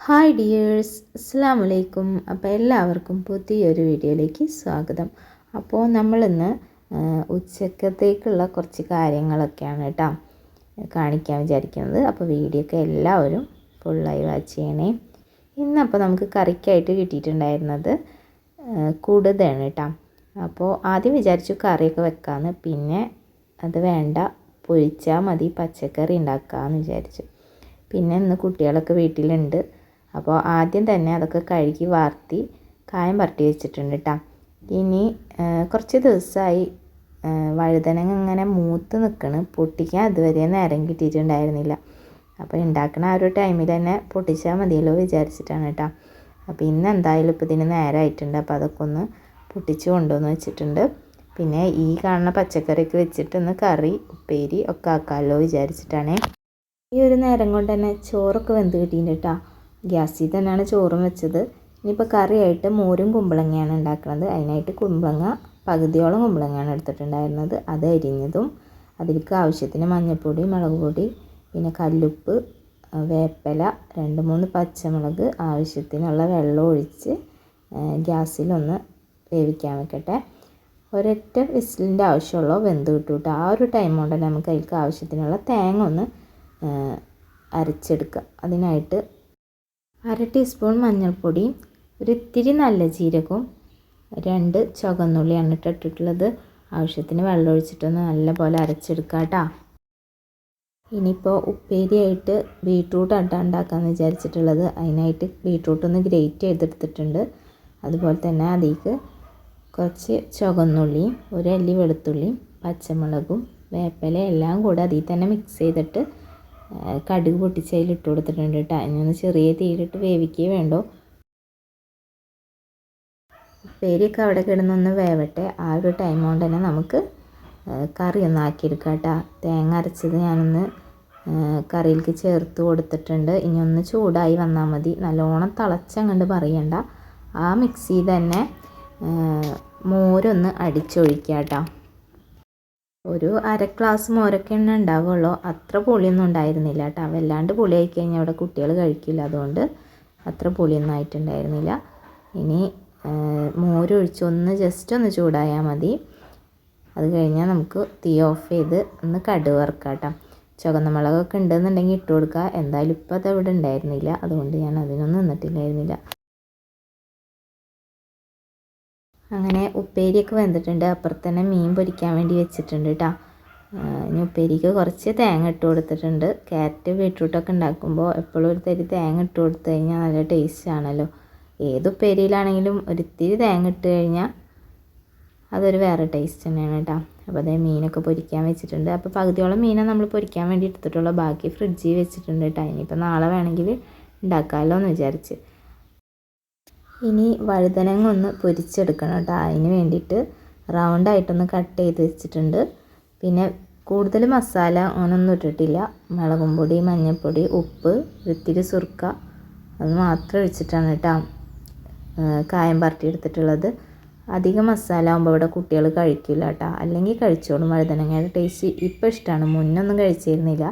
Hi dears, അസ്സലാമു അലൈക്കും. അപ്പോൾ എല്ലാവർക്കും പുതിയൊരു വീഡിയോയിലേക്ക് സ്വാഗതം. അപ്പോൾ നമ്മളിന്ന് ഉച്ചക്കത്തേക്കുള്ള കുറച്ച് കാര്യങ്ങളൊക്കെയാണ് കേട്ടോ കാണിക്കാൻ വിചാരിക്കുന്നത്. അപ്പോൾ വീഡിയോ ഒക്കെ എല്ലാവരും ഫുള്ളായി വാച്ച് ചെയ്യണേ. ഇന്നപ്പോൾ നമുക്ക് കറിക്കായിട്ട് കിട്ടിയിട്ടുണ്ടായിരുന്നത് കൂടുതലാണ് കേട്ടോ. അപ്പോൾ ആദ്യം വിചാരിച്ചു കറിയൊക്കെ വെക്കാമെന്ന്, പിന്നെ അത് വേണ്ട, പൊരിച്ചാൽ മതി, പച്ചക്കറി ഉണ്ടാക്കാമെന്ന് വിചാരിച്ചു. പിന്നെ ഇന്ന് കുട്ടികളൊക്കെ വീട്ടിലുണ്ട്. അപ്പോൾ ആദ്യം തന്നെ അതൊക്കെ കഴുകി വാർത്തി കായം പരട്ടി വെച്ചിട്ടുണ്ട് കേട്ടോ. ഇനി കുറച്ച് ദിവസമായി വഴുതനങ്ങ ഇങ്ങനെ മൂത്ത് നിൽക്കണം, പൊട്ടിക്കാൻ അതുവരെ നേരം കിട്ടിയിട്ടുണ്ടായിരുന്നില്ല. അപ്പോൾ ഉണ്ടാക്കണ ആ ഒരു ടൈമിൽ തന്നെ പൊട്ടിച്ചാൽ മതിയല്ലോ വിചാരിച്ചിട്ടാണ് കേട്ടോ. അപ്പോൾ ഇന്ന് എന്തായാലും ഇപ്പോൾ ഇതിന് നേരമായിട്ടുണ്ട്. അപ്പോൾ അതൊക്കെ ഒന്ന് പൊട്ടിച്ച് കൊണ്ടുവന്ന് വെച്ചിട്ടുണ്ട്. പിന്നെ ഈ കാണുന്ന പച്ചക്കറിയൊക്കെ വെച്ചിട്ടൊന്ന് കറി ഉപ്പേരി ഒക്കെ ആക്കാമല്ലോ വിചാരിച്ചിട്ടാണ്. ഈ ഒരു നേരം കൊണ്ട് തന്നെ ചോറൊക്കെ വെന്ത് കിട്ടിയിട്ടുണ്ട് കേട്ടോ. ഗ്യാസിൽ തന്നെയാണ് ചോറും വെച്ചത്. ഇനിയിപ്പോൾ കറിയായിട്ട് മോരും കുമ്പളങ്ങയാണ് ഉണ്ടാക്കുന്നത്. അതിനായിട്ട് കുമ്പളങ്ങ പകുതിയോളം കുമ്പളങ്ങയാണ് എടുത്തിട്ടുണ്ടായിരുന്നത്. അത് അരിഞ്ഞതും അതിലേക്ക് ആവശ്യത്തിന് മഞ്ഞൾപ്പൊടി, മുളക് പൊടി, പിന്നെ കല്ലുപ്പ്, വേപ്പില, 2-3 പച്ചമുളക്, ആവശ്യത്തിനുള്ള വെള്ളം ഒഴിച്ച് ഗ്യാസിലൊന്ന് വേവിക്കാൻ വെക്കട്ടെ. ഒരൊറ്റ വിസിലിൻ്റെ ആവശ്യമുള്ളൂ, വെന്ത് കിട്ടും കേട്ടോ. ആ ഒരു ടൈം കൊണ്ട് നമുക്ക് അതിലേക്ക് ആവശ്യത്തിനുള്ള തേങ്ങ ഒന്ന് അരച്ചെടുക്കുക. അതിനായിട്ട് 1/2 ടീസ്പൂൺ മഞ്ഞൾപ്പൊടി, ഒരിത്തിരി നല്ല ജീരകവും, 2 ചുവന്നുള്ളിയാണ് ഇട്ടിട്ടുള്ളത്. ആവശ്യത്തിന് വെള്ളം ഒഴിച്ചിട്ടൊന്ന് നല്ലപോലെ അരച്ചെടുക്കുക കേട്ടോ. ഇനിയിപ്പോൾ ഉപ്പേരിയായിട്ട് ബീട്രൂട്ട് ഉണ്ടാക്കാമെന്ന് വിചാരിച്ചിട്ടുള്ളത്. അതിനായിട്ട് ബീട്രൂട്ട് ഒന്ന് ഗ്രേറ്റ് ചെയ്തെടുത്തിട്ടുണ്ട്. അതുപോലെ തന്നെ അതിലേക്ക് കുറച്ച് ചുവന്നുള്ളിയും 1 അല്ലി വെളുത്തുള്ളിയും പച്ചമുളകും വേപ്പില എല്ലാം കൂടെ അതിൽ തന്നെ മിക്സ് ചെയ്തിട്ട് കടുക് പൊട്ടിച്ച് അതിലിട്ട് കൊടുത്തിട്ടുണ്ട് കേട്ടോ. ഇനി ചെറിയ തീയിലിട്ട് വേവിക്കുകയേ വേണ്ടോ. ഉപ്പേരിയൊക്കെ അവിടെ കിടന്നൊന്ന് വേവട്ടെ. ആ ഒരു ടൈം കൊണ്ട് തന്നെ നമുക്ക് കറി ഒന്ന് ആക്കിയെടുക്കാം കേട്ടോ. തേങ്ങ അരച്ചത് ഞാനൊന്ന് കറിയിലേക്ക് ചേർത്ത് കൊടുത്തിട്ടുണ്ട്. ഇനി ഒന്ന് ചൂടായി വന്നാൽ മതി. നല്ലോണം തിളച്ചങ്ങണ്ട് പറയണ്ട. ആ മിക്സിയിൽ തന്നെ മോരൊന്ന് അടിച്ചൊഴിക്കുക കേട്ടോ. ഒരു 1/2 ഗ്ലാസ് മോരൊക്കെ എണ്ണ ഉണ്ടാവുള്ളൂ. അത്ര പുളിയൊന്നും ഉണ്ടായിരുന്നില്ല കേട്ടോ. വല്ലാണ്ട് പുളിയായി കഴിഞ്ഞാൽ അവിടെ കുട്ടികൾ കഴിക്കില്ല, അതുകൊണ്ട് അത്ര പുളിയൊന്നും ആയിട്ടുണ്ടായിരുന്നില്ല. ഇനി മോരൊഴിച്ച് ജസ്റ്റ് ഒന്ന് ചൂടായാൽ മതി. അത് കഴിഞ്ഞാൽ നമുക്ക് തീ ഓഫ് ചെയ്ത് ഒന്ന് കടുക് വറുക്കാം കേട്ടോ. ചുവന്ന മുളകൊക്കെ ഉണ്ടെന്നുണ്ടെങ്കിൽ ഇട്ട് കൊടുക്കുക. എന്തായാലും ഇപ്പോൾ അതവിടെ ഉണ്ടായിരുന്നില്ല, അതുകൊണ്ട് ഞാൻ അതിനൊന്നും നിന്നിട്ടില്ലായിരുന്നില്ല. അങ്ങനെ ഉപ്പേരിയൊക്കെ വെന്തിട്ടുണ്ട്. അപ്പുറത്ത് തന്നെ മീൻ പൊരിക്കാൻ വേണ്ടി വെച്ചിട്ടുണ്ട് കേട്ടോ. ഇനി ഉപ്പേരിക്ക് കുറച്ച് തേങ്ങ ഇട്ട് കൊടുത്തിട്ടുണ്ട്. ക്യാരറ്റ് ബീട്രൂട്ടൊക്കെ ഉണ്ടാക്കുമ്പോൾ എപ്പോഴും ഒരു തരി തേങ്ങ ഇട്ട് കൊടുത്തു കഴിഞ്ഞാൽ നല്ല ടേസ്റ്റ് ആണല്ലോ. ഏത് ഉപ്പേരിയിലാണെങ്കിലും ഒരിത്തിരി തേങ്ങ ഇട്ട് കഴിഞ്ഞാൽ അതൊരു വേറെ ടേസ്റ്റ് തന്നെയാണ് കേട്ടോ. അപ്പോൾ അതേ മീനൊക്കെ പൊരിക്കാൻ വെച്ചിട്ടുണ്ട്. അപ്പോൾ പകുതിയോളം മീനെ നമ്മൾ പൊരിക്കാൻ വേണ്ടി എടുത്തിട്ടുള്ളൂ. ബാക്കി ഫ്രിഡ്ജിൽ വെച്ചിട്ടുണ്ട് കേട്ടോ. ഇനിയിപ്പോൾ നാളെ വേണമെങ്കിൽ ഉണ്ടാക്കാമല്ലോ എന്ന് വിചാരിച്ച്. ഇനി വഴുതനങ്ങ ഒന്ന് പൊരിച്ചെടുക്കണം കേട്ടോ. അതിന് വേണ്ടിയിട്ട് റൗണ്ടായിട്ടൊന്ന് കട്ട് ചെയ്ത് വെച്ചിട്ടുണ്ട്. പിന്നെ കൂടുതൽ മസാല അങ്ങനൊന്നും ഇട്ടിട്ടില്ല. മുളകും പൊടി, മഞ്ഞൾപ്പൊടി, ഉപ്പ്, ഇത്തിരി സുർക്ക, അത് മാത്രം ഒഴിച്ചിട്ടാണ് കേട്ടോ കായം പരട്ടി എടുത്തിട്ടുള്ളത്. അധികം മസാല ആകുമ്പോൾ ഇവിടെ കുട്ടികൾ കഴിക്കില്ല കേട്ടോ. അല്ലെങ്കിൽ കഴിച്ചോളും. വഴുതനങ്ങയുടെ ടേസ്റ്റ് ഇപ്പോൾ ഇഷ്ടമാണ്. മുന്നൊന്നും കഴിച്ചിരുന്നില്ല.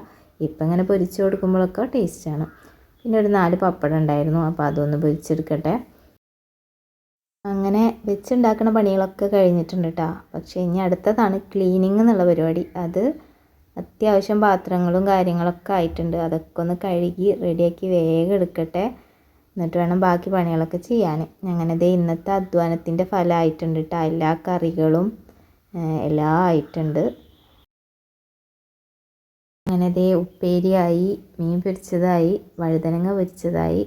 ഇപ്പം ഇങ്ങനെ പൊരിച്ച് കൊടുക്കുമ്പോഴൊക്കെ ടേസ്റ്റാണ്. പിന്നെ ഒരു 4 പപ്പടം ഉണ്ടായിരുന്നു. അപ്പോൾ അതൊന്ന് പൊരിച്ചെടുക്കട്ടെ. അങ്ങനെ വെച്ചുണ്ടാക്കുന്ന പണികളൊക്കെ കഴിഞ്ഞിട്ടുണ്ട് കേട്ടോ. പക്ഷേ ഇനി അടുത്തതാണ് ക്ലീനിങ് എന്നുള്ള പരിപാടി. അത് അത്യാവശ്യം പാത്രങ്ങളും കാര്യങ്ങളൊക്കെ ആയിട്ടുണ്ട്. അതൊക്കെ ഒന്ന് കഴുകി റെഡിയാക്കി വേഗം എടുക്കട്ടെ. എന്നിട്ട് വേണം ബാക്കി പണികളൊക്കെ ചെയ്യാൻ. അങ്ങനെ ദേ ഇന്നത്തെ അധ്വാനത്തിൻ്റെ ഫലമായിട്ടുണ്ട് കേട്ടോ. എല്ലാ കറികളും എല്ലാം ആയിട്ടുണ്ട്. അങ്ങനെ ദേ ഉപ്പേരിയായി, മീൻ പൊരിച്ചതായി, വഴുതനങ്ങ പൊരിച്ചതായി,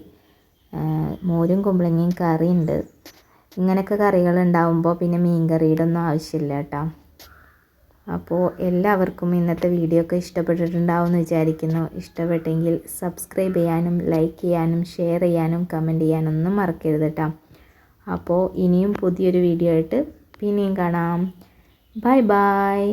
മോരും കുമ്പളങ്ങയും കറിയുണ്ട്. ഇങ്ങനെയൊക്കെ കറികൾ ഉണ്ടാവുമ്പോൾ പിന്നെ മീൻ കറിയുടെ ഒന്നും ആവശ്യമില്ല കേട്ടോ. അപ്പോൾ എല്ലാവർക്കും ഇന്നത്തെ വീഡിയോ ഒക്കെ ഇഷ്ടപ്പെട്ടിട്ടുണ്ടാവും എന്ന് വിചാരിക്കുന്നു. ഇഷ്ടപ്പെട്ടെങ്കിൽ സബ്സ്ക്രൈബ് ചെയ്യാനും ലൈക്ക് ചെയ്യാനും ഷെയർ ചെയ്യാനും കമൻറ്റ് ചെയ്യാനൊന്നും മറക്കരുത് കേട്ടോ. അപ്പോൾ ഇനിയും പുതിയൊരു വീഡിയോ ആയിട്ട് പിന്നെയും കാണാം. Bye bye.